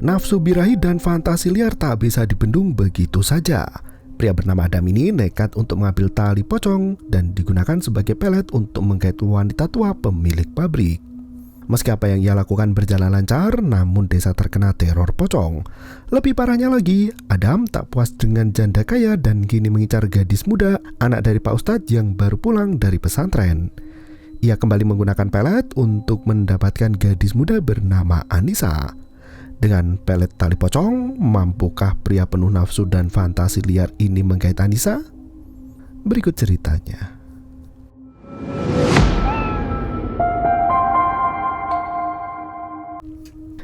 Nafsu birahi dan fantasi liar tak bisa dibendung begitu saja. Pria bernama Adam ini nekat untuk mengambil tali pocong dan digunakan sebagai pelet untuk menggait wanita tua pemilik pabrik. Meski apa yang ia lakukan berjalan lancar, namun desa terkena teror pocong. Lebih parahnya lagi, Adam tak puas dengan janda kaya dan kini mengincar gadis muda, anak dari Pak Ustadz yang baru pulang dari pesantren. Ia kembali menggunakan pelet untuk mendapatkan gadis muda bernama Anissa. Dengan pelet tali pocong, mampukah pria penuh nafsu dan fantasi liar ini menggait Anissa? Berikut ceritanya.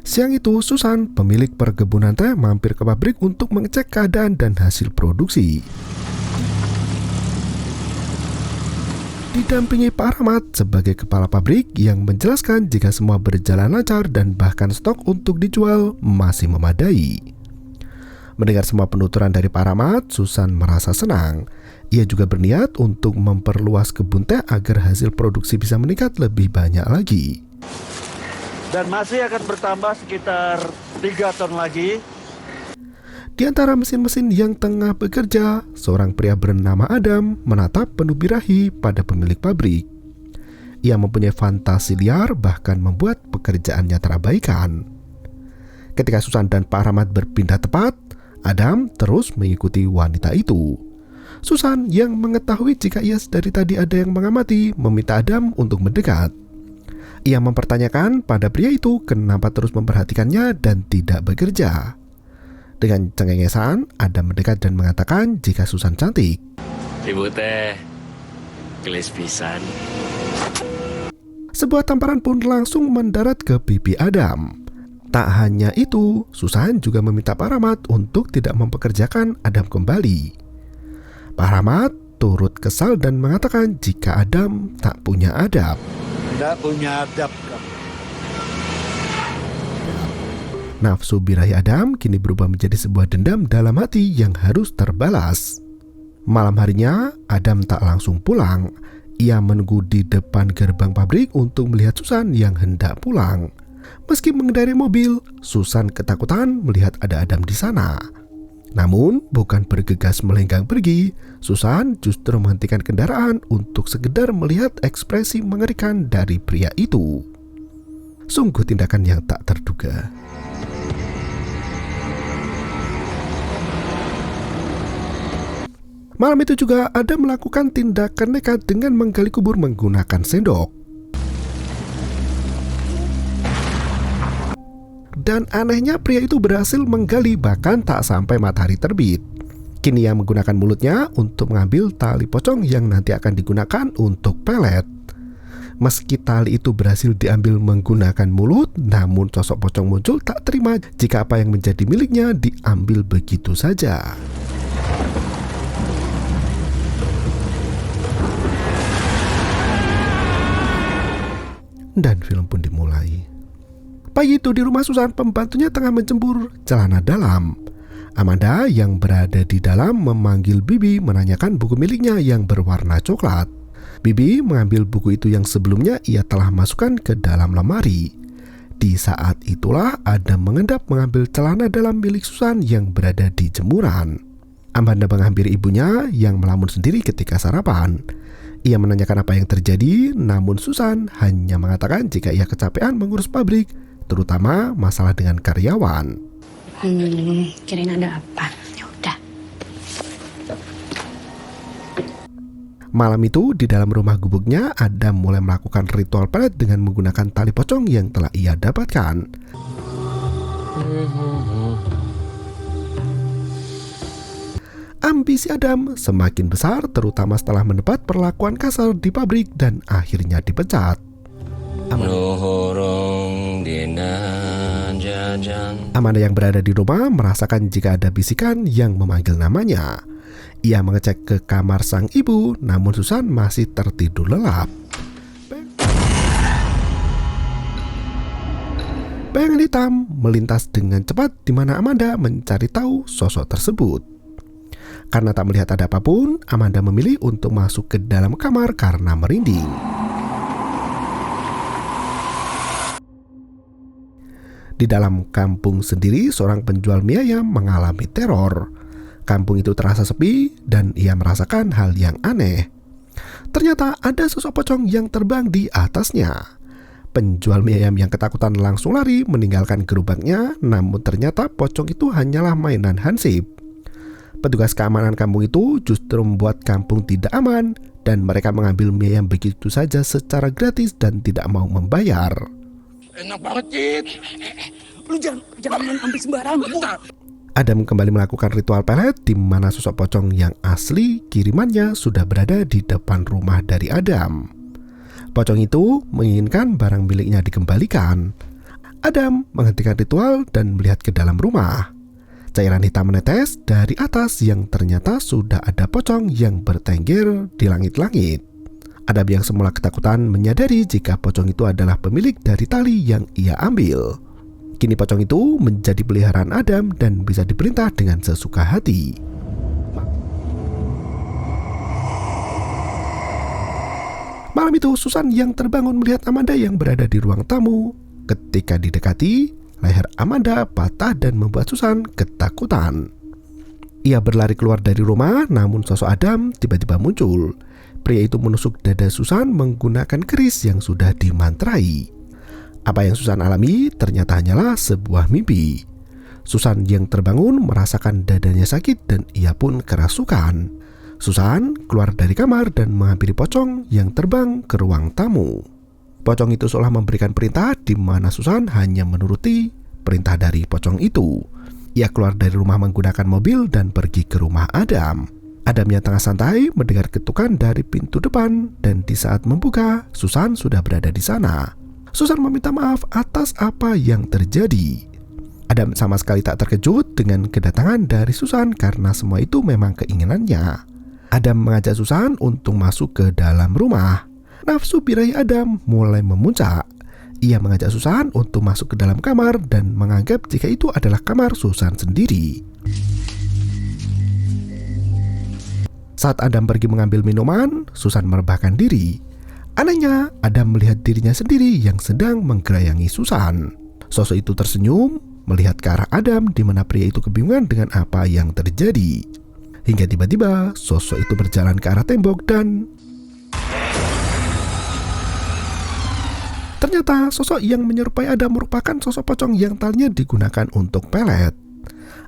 Siang itu, Susan, pemilik perkebunan teh, mampir ke pabrik untuk mengecek keadaan dan hasil produksi. Didampingi Pak Rahmat sebagai kepala pabrik yang menjelaskan jika semua berjalan lancar dan bahkan stok untuk dijual masih memadai. Mendengar semua penuturan dari Pak Rahmat, Susan merasa senang. Ia juga berniat untuk memperluas kebun teh agar hasil produksi bisa meningkat lebih banyak lagi. Dan masih akan bertambah sekitar 3 ton lagi. Di antara mesin-mesin yang tengah bekerja, seorang pria bernama Adam menatap penuh birahi pada pemilik pabrik. Ia mempunyai fantasi liar, bahkan membuat pekerjaannya terabaikan. Ketika Susan dan Pak Rahmat berpindah tempat, Adam terus mengikuti wanita itu. Susan yang mengetahui jika ia dari tadi ada yang mengamati, meminta Adam untuk mendekat. Ia mempertanyakan pada pria itu kenapa terus memperhatikannya dan tidak bekerja. Dengan cengengesan, Adam mendekat dan mengatakan jika Susan cantik. Ibu teh gelis pisan. Sebuah tamparan pun langsung mendarat ke pipi Adam. Tak hanya itu, Susan juga meminta Pak Rahmat untuk tidak mempekerjakan Adam kembali. Pak Rahmat turut kesal dan mengatakan jika Adam tak punya adab. Tidak punya adab. Nafsu birahi Adam kini berubah menjadi sebuah dendam dalam hati yang harus terbalas. Malam harinya, Adam tak langsung pulang. Ia menunggu di depan gerbang pabrik untuk melihat Susan yang hendak pulang. Meski mengendarai mobil, Susan ketakutan melihat ada Adam di sana. Namun, bukan bergegas melenggang pergi, Susan justru menghentikan kendaraan untuk sekedar melihat ekspresi mengerikan dari pria itu. Sungguh tindakan yang tak terduga. Malam itu juga Adam melakukan tindakan nekat dengan menggali kubur menggunakan sendok. Dan anehnya pria itu berhasil menggali bahkan tak sampai matahari terbit. Kini ia menggunakan mulutnya untuk mengambil tali pocong yang nanti akan digunakan untuk pelet. Meski tali itu berhasil diambil menggunakan mulut, namun sosok pocong muncul tak terima jika apa yang menjadi miliknya diambil begitu saja. Dan film pun dimulai. Pagi itu di rumah Susan, pembantunya tengah menjemur celana dalam. Amanda yang berada di dalam memanggil Bibi menanyakan buku miliknya yang berwarna coklat. Bibi mengambil buku itu yang sebelumnya ia telah masukkan ke dalam lemari. Di saat itulah Adam mengendap mengambil celana dalam milik Susan yang berada di jemuran. Amanda menghampiri ibunya yang melamun sendiri ketika sarapan. Ia menanyakan apa yang terjadi, namun Susan hanya mengatakan jika ia kecapean mengurus pabrik, terutama masalah dengan karyawan. Kirain ada apa? Ya udah. Malam itu di dalam rumah gubuknya, Adam mulai melakukan ritual pelet dengan menggunakan tali pocong yang telah ia dapatkan. Ambisi Adam semakin besar, terutama setelah mendapat perlakuan kasar di pabrik dan akhirnya dipecat. Amanda yang berada di rumah merasakan jika ada bisikan yang memanggil namanya. Ia mengecek ke kamar sang ibu, namun Susan masih tertidur lelap. Bayangan hitam melintas dengan cepat di mana Amanda mencari tahu sosok tersebut. Karena tak melihat ada apapun, Amanda memilih untuk masuk ke dalam kamar karena merinding. Di dalam kampung sendiri, seorang penjual mie ayam mengalami teror. Kampung itu terasa sepi dan ia merasakan hal yang aneh. Ternyata ada sosok pocong yang terbang di atasnya. Penjual mie ayam yang ketakutan langsung lari meninggalkan gerobaknya, namun ternyata pocong itu hanyalah mainan hansip. Petugas keamanan kampung itu justru membuat kampung tidak aman dan mereka mengambil mie ayam begitu saja secara gratis dan tidak mau membayar. Enak banget, Cid. Lu jangan ambil sembarangan. Adam kembali melakukan ritual pelet di mana sosok pocong yang asli kirimannya sudah berada di depan rumah dari Adam. Pocong itu menginginkan barang miliknya dikembalikan. Adam menghentikan ritual dan melihat ke dalam rumah. Cairan hitam menetes dari atas yang ternyata sudah ada pocong yang bertengger di langit-langit. Adam yang semula ketakutan menyadari jika pocong itu adalah pemilik dari tali yang ia ambil. Kini pocong itu menjadi peliharaan Adam dan bisa diperintah dengan sesuka hati. Malam itu Susan yang terbangun melihat Amanda yang berada di ruang tamu. Ketika didekati, leher Amanda patah dan membuat Susan ketakutan. Ia berlari keluar dari rumah, namun sosok Adam tiba-tiba muncul. Pria itu menusuk dada Susan menggunakan keris yang sudah dimantrai. Apa yang Susan alami ternyata hanyalah sebuah mimpi. Susan yang terbangun merasakan dadanya sakit dan ia pun kerasukan. Susan keluar dari kamar dan menghampiri pocong yang terbang ke ruang tamu. Pocong itu seolah memberikan perintah di mana Susan hanya menuruti perintah dari pocong itu. Ia keluar dari rumah menggunakan mobil dan pergi ke rumah Adam. Adam yang tengah santai mendengar ketukan dari pintu depan dan di saat membuka, Susan sudah berada di sana. Susan meminta maaf atas apa yang terjadi. Adam sama sekali tak terkejut dengan kedatangan dari Susan karena semua itu memang keinginannya. Adam mengajak Susan untuk masuk ke dalam rumah. Nafsu birahi Adam mulai memuncak. Ia mengajak Susan untuk masuk ke dalam kamar dan menganggap jika itu adalah kamar Susan sendiri. Saat Adam pergi mengambil minuman, Susan merebahkan diri. Anehnya, Adam melihat dirinya sendiri yang sedang menggerayangi Susan. Sosok itu tersenyum, melihat ke arah Adam di mana pria itu kebingungan dengan apa yang terjadi. Hingga tiba-tiba, sosok itu berjalan ke arah tembok dan... Ternyata sosok yang menyerupai Adam merupakan sosok pocong yang talinya digunakan untuk pelet.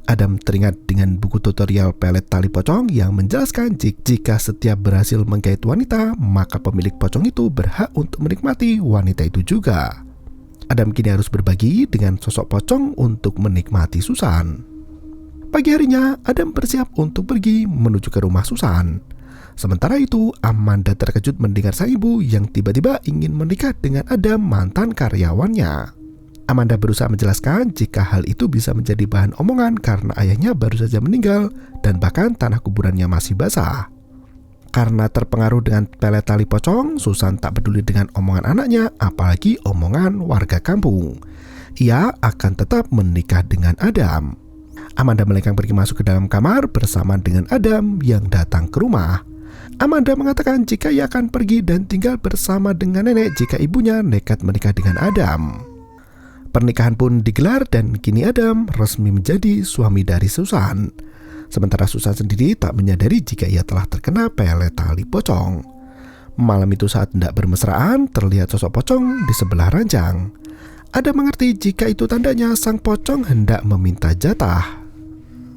Adam teringat dengan buku tutorial pelet tali pocong yang menjelaskan jika setiap berhasil menggait wanita, maka pemilik pocong itu berhak untuk menikmati wanita itu juga. Adam kini harus berbagi dengan sosok pocong untuk menikmati Susan. Pagi harinya, Adam bersiap untuk pergi menuju ke rumah Susan. Sementara itu, Amanda terkejut mendengar sang ibu yang tiba-tiba ingin menikah dengan Adam, mantan karyawannya. Amanda berusaha menjelaskan jika hal itu bisa menjadi bahan omongan karena ayahnya baru saja meninggal dan bahkan tanah kuburannya masih basah. Karena terpengaruh dengan pelet tali pocong, Susan tak peduli dengan omongan anaknya, apalagi omongan warga kampung. Ia akan tetap menikah dengan Adam. Amanda melenggang pergi masuk ke dalam kamar bersama dengan Adam yang datang ke rumah. Amanda mengatakan jika ia akan pergi dan tinggal bersama dengan nenek jika ibunya nekat menikah dengan Adam. Pernikahan pun digelar dan kini Adam resmi menjadi suami dari Susan. Sementara Susan sendiri tak menyadari jika ia telah terkena pelet tali pocong. Malam itu saat hendak bermesraan, terlihat sosok pocong di sebelah ranjang. Adam mengerti jika itu tandanya sang pocong hendak meminta jatah.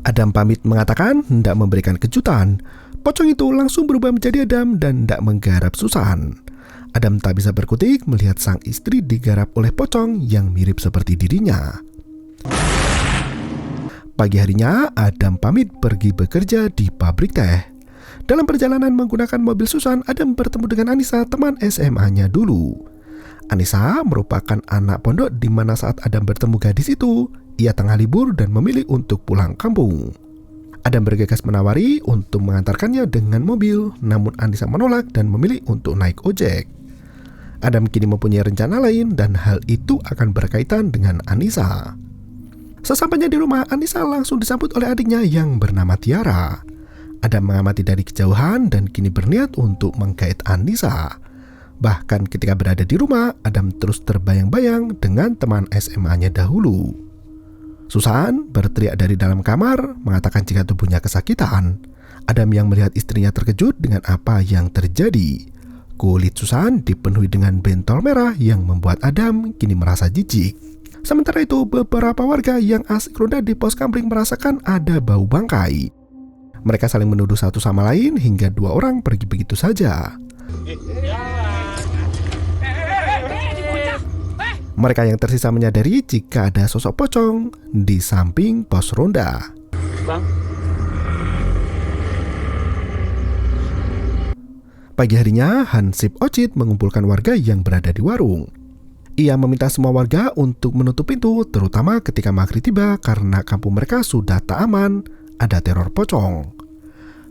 Adam pamit mengatakan hendak memberikan kejutan. Pocong itu langsung berubah menjadi Adam dan hendak menggarap Susan. Adam tak bisa berkutik melihat sang istri digarap oleh pocong yang mirip seperti dirinya. Pagi harinya, Adam pamit pergi bekerja di pabrik teh. Dalam perjalanan menggunakan mobil Susan, Adam bertemu dengan Anissa, teman SMA-nya dulu. Anissa merupakan anak pondok di mana saat Adam bertemu gadis itu, ia tengah libur dan memilih untuk pulang kampung. Adam bergegas menawari untuk mengantarkannya dengan mobil, namun Anissa menolak dan memilih untuk naik ojek. Adam kini mempunyai rencana lain dan hal itu akan berkaitan dengan Anissa. Sesampainya di rumah, Anissa langsung disambut oleh adiknya yang bernama Tiara. Adam mengamati dari kejauhan dan kini berniat untuk menggait Anissa. Bahkan ketika berada di rumah, Adam terus terbayang-bayang dengan teman SMA-nya dahulu. Susan berteriak dari dalam kamar mengatakan jika tubuhnya kesakitan. Adam yang melihat istrinya terkejut dengan apa yang terjadi. Kulit Susan dipenuhi dengan bentol merah yang membuat Adam kini merasa jijik. Sementara itu, beberapa warga yang asik ronda di pos kamling merasakan ada bau bangkai. Mereka saling menuduh satu sama lain hingga 2 orang pergi begitu saja. Mereka yang tersisa menyadari jika ada sosok pocong di samping pos ronda. Bang, Pagi harinya, Hansip Ocit mengumpulkan warga yang berada di warung. Ia meminta semua warga untuk menutup pintu, terutama ketika maghrib tiba karena kampung mereka sudah tak aman, ada teror pocong.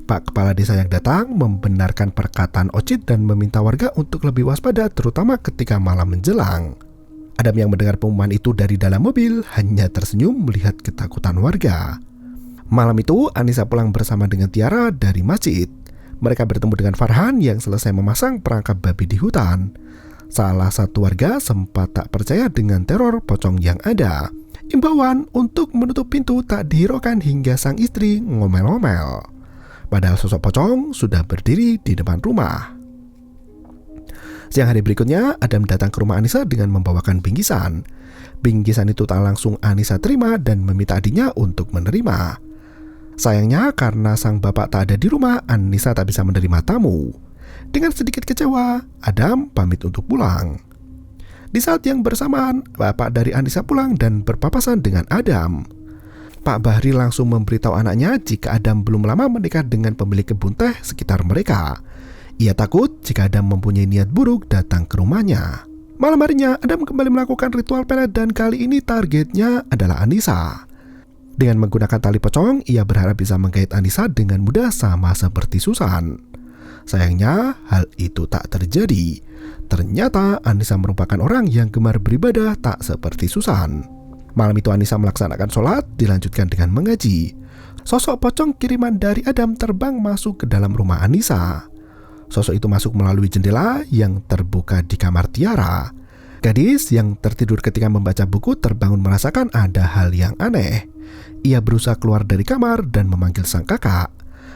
Pak Kepala Desa yang datang membenarkan perkataan Ocit dan meminta warga untuk lebih waspada, terutama ketika malam menjelang. Adam yang mendengar pengumuman itu dari dalam mobil hanya tersenyum melihat ketakutan warga. Malam itu, Anissa pulang bersama dengan Tiara dari masjid. Mereka bertemu dengan Farhan yang selesai memasang perangkap babi di hutan. Salah satu warga sempat tak percaya dengan teror pocong yang ada. Imbauan untuk menutup pintu tak dihiraukan hingga sang istri ngomel-ngomel. Padahal sosok pocong sudah berdiri di depan rumah. Siang hari berikutnya, Adam datang ke rumah Anissa dengan membawakan bingkisan. Bingkisan itu tak langsung Anissa terima dan meminta adiknya untuk menerima. Sayangnya karena sang bapak tak ada di rumah, Anissa tak bisa menerima tamu. Dengan sedikit kecewa, Adam pamit untuk pulang. Di saat yang bersamaan, bapak dari Anissa pulang dan berpapasan dengan Adam. Pak Bahri langsung memberitahu anaknya jika Adam belum lama menikah dengan pemilik kebun teh sekitar mereka. Ia takut jika Adam mempunyai niat buruk datang ke rumahnya. Malam harinya, Adam kembali melakukan ritual pelet dan kali ini targetnya adalah Anissa. Dengan menggunakan tali pocong, ia berharap bisa menggait Anissa dengan mudah sama seperti Susan. Sayangnya, hal itu tak terjadi. Ternyata Anissa merupakan orang yang gemar beribadah tak seperti Susan. Malam itu Anissa melaksanakan sholat, dilanjutkan dengan mengaji. Sosok pocong kiriman dari Adam terbang masuk ke dalam rumah Anissa. Sosok itu masuk melalui jendela yang terbuka di kamar Tiara. Gadis yang tertidur ketika membaca buku terbangun merasakan ada hal yang aneh. Ia berusaha keluar dari kamar dan memanggil sang kakak.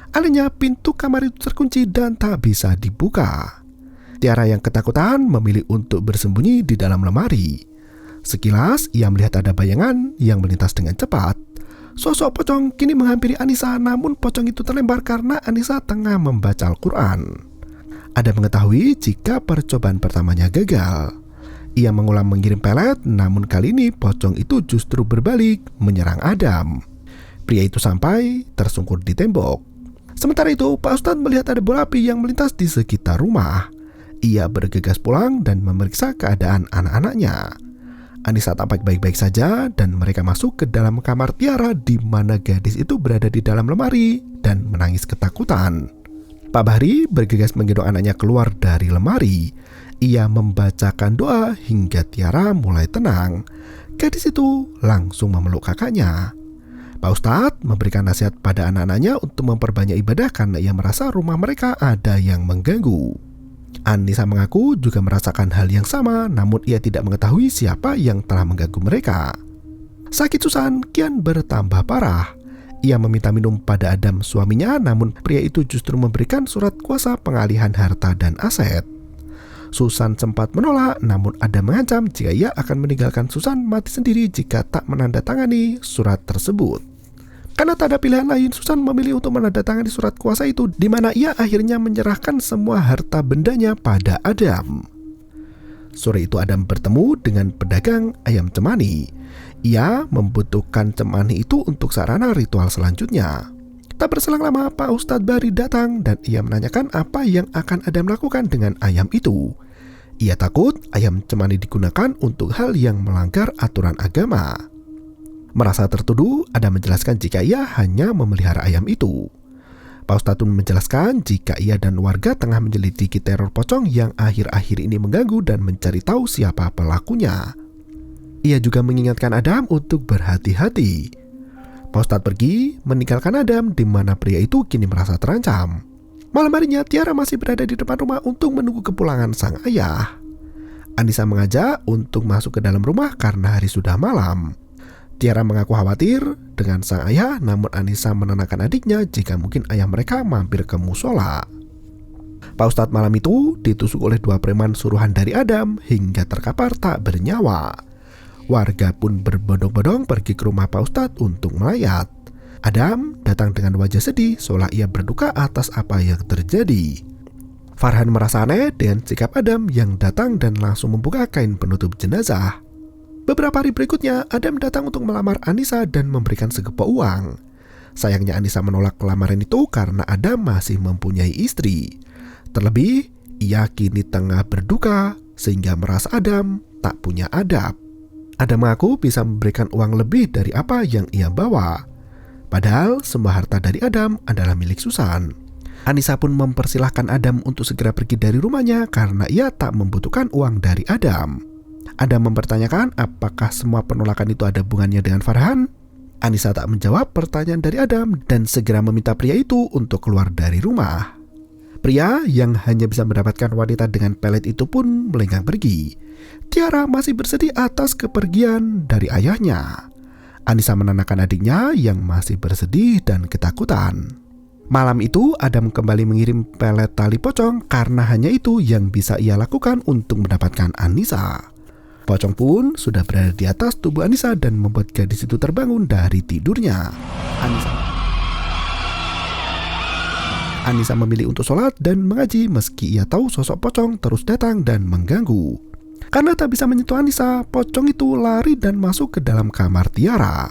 Anehnya pintu kamar itu terkunci dan tak bisa dibuka. Tiara yang ketakutan memilih untuk bersembunyi di dalam lemari. Sekilas ia melihat ada bayangan yang melintas dengan cepat. Sosok pocong kini menghampiri Anissa, namun pocong itu terlempar karena Anissa tengah membaca Al-Quran. Ada mengetahui jika percobaan pertamanya gagal. Ia mengulang mengirim pelet, namun kali ini pocong itu justru berbalik menyerang Adam. Pria itu sampai tersungkur di tembok. Sementara itu, Pak Ustadz melihat ada bola api yang melintas di sekitar rumah. Ia bergegas pulang dan memeriksa keadaan anak-anaknya. Anissa tampak baik-baik saja dan mereka masuk ke dalam kamar Tiara di mana gadis itu berada di dalam lemari dan menangis ketakutan. Pak Bahri bergegas menggendong anaknya keluar dari lemari. Ia membacakan doa hingga Tiara mulai tenang. Gadis itu langsung memeluk kakaknya. Pak Ustadz memberikan nasihat pada anak-anaknya untuk memperbanyak ibadah karena ia merasa rumah mereka ada yang mengganggu. Anissa mengaku juga merasakan hal yang sama, namun ia tidak mengetahui siapa yang telah mengganggu mereka. Sakit Susan kian bertambah parah. Ia meminta minum pada Adam suaminya, namun pria itu justru memberikan surat kuasa pengalihan harta dan aset. Susan sempat menolak, namun Adam mengancam jika ia akan meninggalkan Susan mati sendiri jika tak menandatangani surat tersebut. Karena tak ada pilihan lain, Susan memilih untuk menandatangani surat kuasa itu, di mana ia akhirnya menyerahkan semua harta bendanya pada Adam. Sore itu Adam bertemu dengan pedagang ayam cemani. Ia membutuhkan cemani itu untuk sarana ritual selanjutnya. Tak berselang lama, Pak Ustadz Bahri datang dan ia menanyakan apa yang akan Adam lakukan dengan ayam itu. Ia takut ayam cemani digunakan untuk hal yang melanggar aturan agama. Merasa tertuduh, Adam menjelaskan jika ia hanya memelihara ayam itu. Pak Ustadz pun menjelaskan jika ia dan warga tengah menyelidiki teror pocong yang akhir-akhir ini mengganggu dan mencari tahu siapa pelakunya. Ia juga mengingatkan Adam untuk berhati-hati. Pak Ustadz pergi meninggalkan Adam di mana pria itu kini merasa terancam. Malam harinya Tiara masih berada di depan rumah untuk menunggu kepulangan sang ayah. Anissa mengajak untuk masuk ke dalam rumah karena hari sudah malam. Tiara mengaku khawatir dengan sang ayah, namun Anissa menenangkan adiknya jika mungkin ayah mereka mampir ke musola. Pak Ustadz malam itu ditusuk oleh 2 preman suruhan dari Adam hingga terkapar tak bernyawa. Warga pun berbondong-bondong pergi ke rumah Pak Ustadz untuk melayat. Adam datang dengan wajah sedih seolah ia berduka atas apa yang terjadi. Farhan merasa aneh dengan sikap Adam yang datang dan langsung membuka kain penutup jenazah. Beberapa hari berikutnya, Adam datang untuk melamar Anissa dan memberikan segepok uang. Sayangnya Anissa menolak lamaran itu karena Adam masih mempunyai istri. Terlebih, ia kini tengah berduka sehingga merasa Adam tak punya adab. Adam mengaku bisa memberikan uang lebih dari apa yang ia bawa. Padahal semua harta dari Adam adalah milik Susan. Anissa pun mempersilahkan Adam untuk segera pergi dari rumahnya karena ia tak membutuhkan uang dari Adam. Adam mempertanyakan apakah semua penolakan itu ada hubungannya dengan Farhan. Anissa tak menjawab pertanyaan dari Adam dan segera meminta pria itu untuk keluar dari rumah. Pria yang hanya bisa mendapatkan wanita dengan pelet itu pun melenggang pergi. Tiara masih bersedih atas kepergian dari ayahnya. Anissa menenangkan adiknya yang masih bersedih dan ketakutan. Malam itu Adam kembali mengirim pelet tali pocong karena hanya itu yang bisa ia lakukan untuk mendapatkan Anissa. Pocong pun sudah berada di atas tubuh Anissa dan membuat gadis itu terbangun dari tidurnya. Anissa memilih untuk sholat dan mengaji meski ia tahu sosok pocong terus datang dan mengganggu. Karena tak bisa menyentuh Anissa, pocong itu lari dan masuk ke dalam kamar Tiara.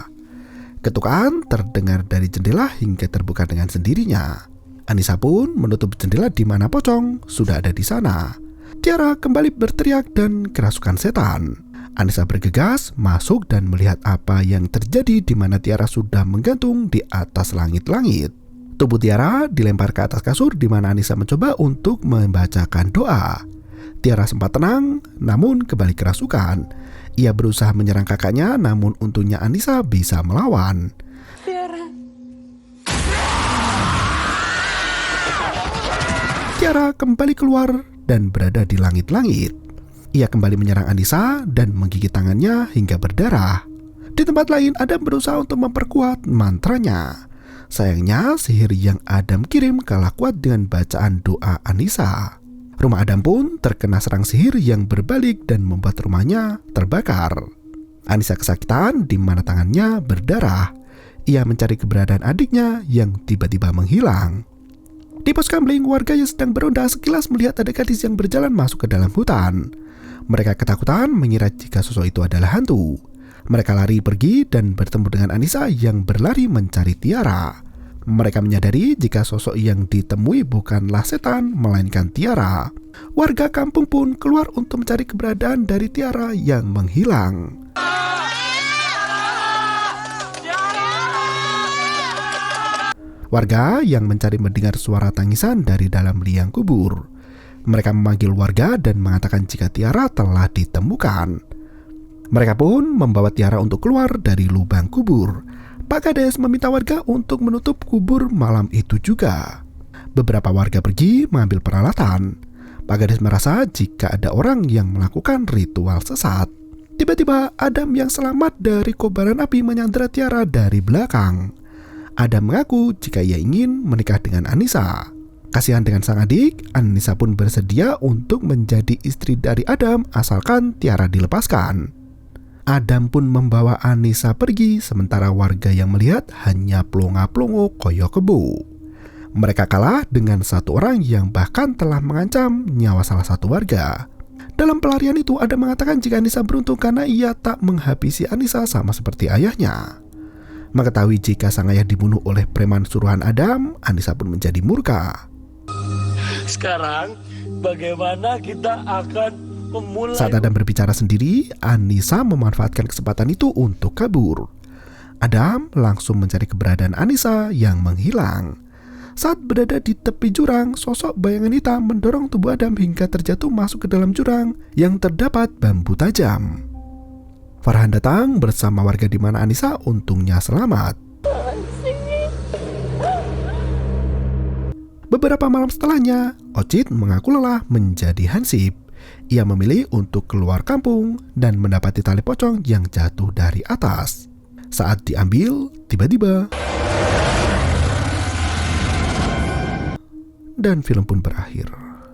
Ketukan terdengar dari jendela hingga terbuka dengan sendirinya. Anissa pun menutup jendela di mana pocong sudah ada di sana. Tiara kembali berteriak dan kerasukan setan. Anissa bergegas masuk dan melihat apa yang terjadi di mana Tiara sudah menggantung di atas langit-langit. Tubuh Tiara dilempar ke atas kasur di mana Anissa mencoba untuk membacakan doa. Tiara sempat tenang, namun kembali kerasukan. Ia berusaha menyerang kakaknya, namun untungnya Anissa bisa melawan. Tiara kembali keluar dan berada di langit-langit. Ia kembali menyerang Anissa dan menggigit tangannya hingga berdarah. Di tempat lain, Adam berusaha untuk memperkuat mantranya. Sayangnya, sihir yang Adam kirim kalah kuat dengan bacaan doa Anissa. Rumah Adam pun terkena serang sihir yang berbalik dan membuat rumahnya terbakar. Anissa kesakitan di mana tangannya berdarah. Ia mencari keberadaan adiknya yang tiba-tiba menghilang. Di pos kamling, warga yang sedang beronda sekilas melihat ada gadis yang berjalan masuk ke dalam hutan. Mereka ketakutan mengira jika sosok itu adalah hantu. Mereka lari pergi dan bertemu dengan Anissa yang berlari mencari Tiara. Mereka menyadari jika sosok yang ditemui bukanlah setan, melainkan Tiara. Warga kampung pun keluar untuk mencari keberadaan dari Tiara yang menghilang. Warga yang mencari mendengar suara tangisan dari dalam liang kubur. Mereka memanggil warga dan mengatakan jika Tiara telah ditemukan. Mereka pun membawa Tiara untuk keluar dari lubang kubur. Pak Kades meminta warga untuk menutup kubur malam itu juga. Beberapa warga pergi mengambil peralatan. Pak Kades merasa jika ada orang yang melakukan ritual sesat. Tiba-tiba Adam yang selamat dari kobaran api menyandera Tiara dari belakang. Adam mengaku jika ia ingin menikah dengan Anissa. Kasihan dengan sang adik, Anissa pun bersedia untuk menjadi istri dari Adam asalkan Tiara dilepaskan. Adam pun membawa Anissa pergi sementara warga yang melihat hanya plonga-plongo koyo kebo. Mereka kalah dengan satu orang yang bahkan telah mengancam nyawa salah satu warga. Dalam pelarian itu Adam mengatakan jika Anissa beruntung karena ia tak menghabisi Anissa sama seperti ayahnya. Mengetahui jika sang ayah dibunuh oleh preman suruhan Adam, Anissa pun menjadi murka. Sekarang bagaimana kita akan memulai? Saat Adam berbicara sendiri, Anissa memanfaatkan kesempatan itu untuk kabur. Adam langsung mencari keberadaan Anissa yang menghilang. Saat berada di tepi jurang, sosok bayangan hitam mendorong tubuh Adam hingga terjatuh masuk ke dalam jurang yang terdapat bambu tajam. Farhan datang bersama warga di mana Anissa untungnya selamat. Beberapa malam setelahnya, Ocit mengaku lelah menjadi hansip. Ia memilih untuk keluar kampung dan mendapati tali pocong yang jatuh dari atas. Saat diambil, tiba-tiba dan film pun berakhir.